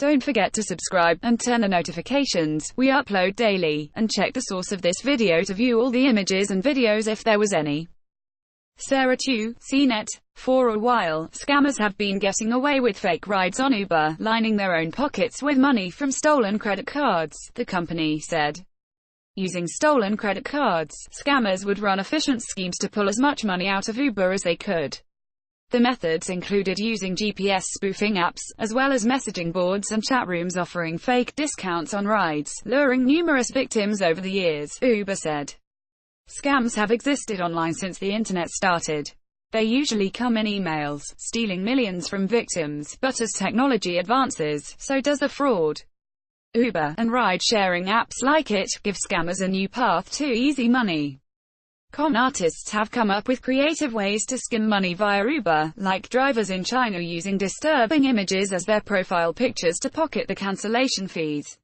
Don't forget to subscribe, and turn on notifications. We upload daily, and check the source of this video to view all the images and videos if there was any. Sarah Chu, CNET. For a while, scammers have been getting away with fake rides on Uber, lining their own pockets with money from stolen credit cards, the company said. Using stolen credit cards, scammers would run efficient schemes to pull as much money out of Uber as they could. The methods included using GPS spoofing apps, as well as messaging boards and chat rooms offering fake discounts on rides, luring numerous victims over the years, Uber said. Scams have existed online since the internet started. They usually come in emails, stealing millions from victims, but as technology advances, so does the fraud. Uber, and ride-sharing apps like it, give scammers a new path to easy money. Con artists have come up with creative ways to skim money via Uber, like drivers in China using disturbing images as their profile pictures to pocket the cancellation fees.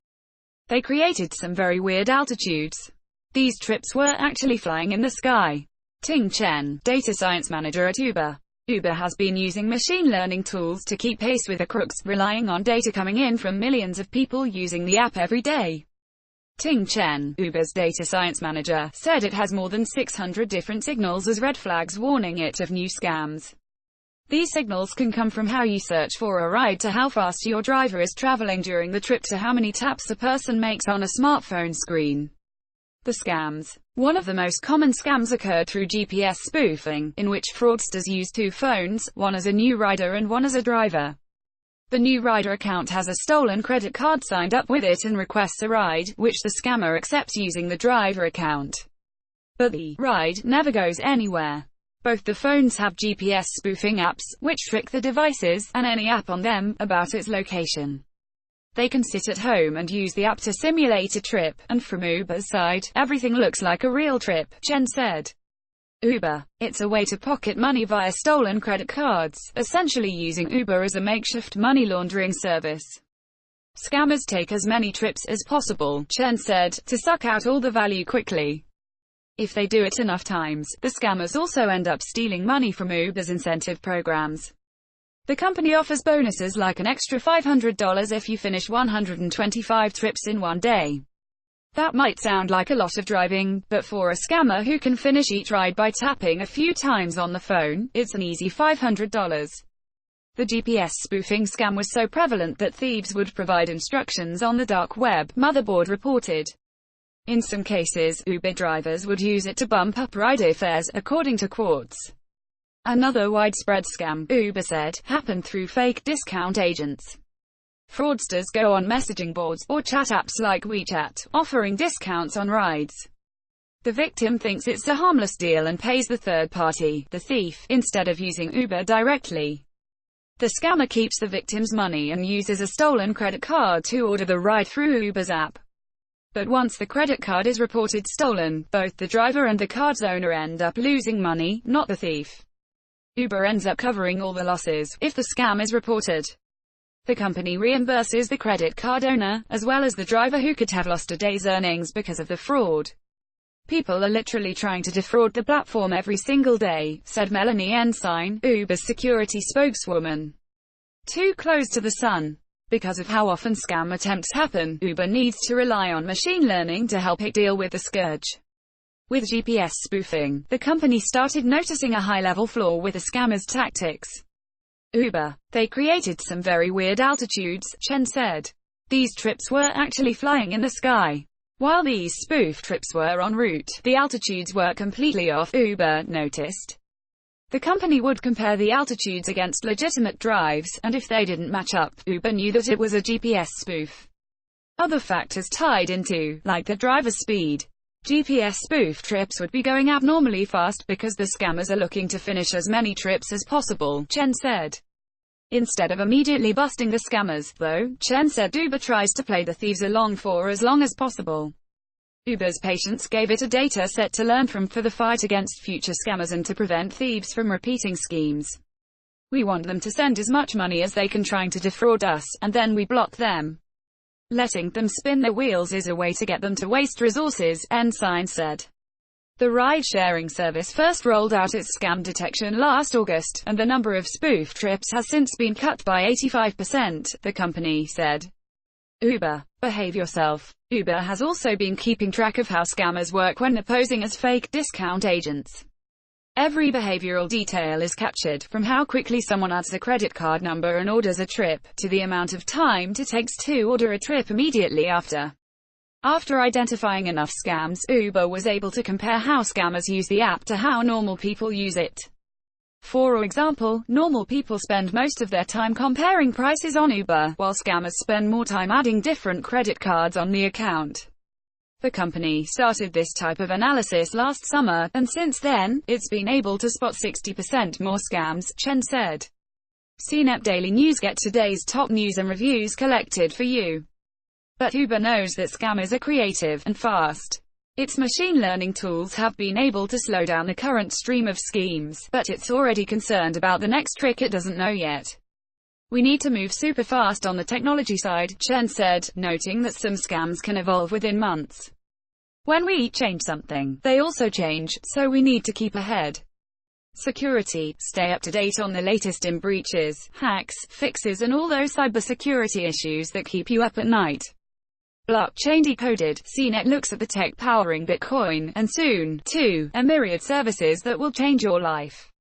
They created some very weird altitudes. These trips were actually flying in the sky. Ting Chen, data science manager at Uber. Uber has been using machine learning tools to keep pace with the crooks, relying on data coming in from millions of people using the app every day. Ting Chen, Uber's data science manager, said it has more than 600 different signals as red flags warning it of new scams. These signals can come from how you search for a ride to how fast your driver is traveling during the trip to how many taps a person makes on a smartphone screen. The scams. One of the most common scams occurred through GPS spoofing, in which fraudsters use two phones, one as a new rider and one as a driver. The new rider account has a stolen credit card signed up with it and requests a ride, which the scammer accepts using the driver account. But the ride never goes anywhere. Both the phones have GPS spoofing apps, which trick the devices, and any app on them, about its location. They can sit at home and use the app to simulate a trip, and from Uber's side, everything looks like a real trip, Chen said. Uber. It's a way to pocket money via stolen credit cards, essentially using Uber as a makeshift money laundering service. Scammers take as many trips as possible, Chen said, to suck out all the value quickly. If they do it enough times, the scammers also end up stealing money from Uber's incentive programs. The company offers bonuses like an extra $500 if you finish 125 trips in one day. That might sound like a lot of driving, but for a scammer who can finish each ride by tapping a few times on the phone, it's an easy $500. The GPS spoofing scam was so prevalent that thieves would provide instructions on the dark web, Motherboard reported. In some cases, Uber drivers would use it to bump up rider fares, according to Quartz. Another widespread scam, Uber said, happened through fake discount agents. Fraudsters go on messaging boards, or chat apps like WeChat, offering discounts on rides. The victim thinks it's a harmless deal and pays the third party, the thief, instead of using Uber directly. The scammer keeps the victim's money and uses a stolen credit card to order the ride through Uber's app. But once the credit card is reported stolen, both the driver and the card's owner end up losing money, not the thief. Uber ends up covering all the losses if the scam is reported. The company reimburses the credit card owner, as well as the driver who could have lost a day's earnings because of the fraud. People are literally trying to defraud the platform every single day, said Melanie Ensign, Uber's security spokeswoman. Too close to the sun. Because of how often scam attempts happen, Uber needs to rely on machine learning to help it deal with the scourge. With GPS spoofing, the company started noticing a high-level flaw with the scammers' tactics. Uber. They created some very weird altitudes, Chen said. These trips were actually flying in the sky. While these spoof trips were en route, the altitudes were completely off, Uber noticed. The company would compare the altitudes against legitimate drives, and if they didn't match up, Uber knew that it was a GPS spoof. Other factors tied into, like the driver's speed. GPS spoof trips would be going abnormally fast because the scammers are looking to finish as many trips as possible, Chen said. Instead of immediately busting the scammers, though, Chen said Uber tries to play the thieves along for as long as possible. Uber's patience gave it a data set to learn from for the fight against future scammers and to prevent thieves from repeating schemes. We want them to send as much money as they can trying to defraud us, and then we block them. Letting them spin their wheels is a way to get them to waste resources, Ensign said. The ride-sharing service first rolled out its scam detection last August, and the number of spoof trips has since been cut by 85%, the company said. Uber. Behave yourself. Uber has also been keeping track of how scammers work when posing as fake discount agents. Every behavioral detail is captured, from how quickly someone adds a credit card number and orders a trip, to the amount of time it takes to order a trip immediately after. After identifying enough scams, Uber was able to compare how scammers use the app to how normal people use it. For example, normal people spend most of their time comparing prices on Uber, while scammers spend more time adding different credit cards on the account. The company started this type of analysis last summer, and since then, it's been able to spot 60% more scams, Chen said. CNET Daily News. Get today's top news and reviews collected for you. But Uber knows that scammers are creative and fast. Its machine learning tools have been able to slow down the current stream of schemes, but it's already concerned about the next trick it doesn't know yet. We need to move super fast on the technology side, Chen said, noting that some scams can evolve within months. When we change something, they also change, so we need to keep ahead. Security. Stay up to date on the latest in breaches, hacks, fixes and all those cybersecurity issues that keep you up at night. Blockchain Decoded. CNET looks at the tech powering Bitcoin, and soon, too, a myriad services that will change your life.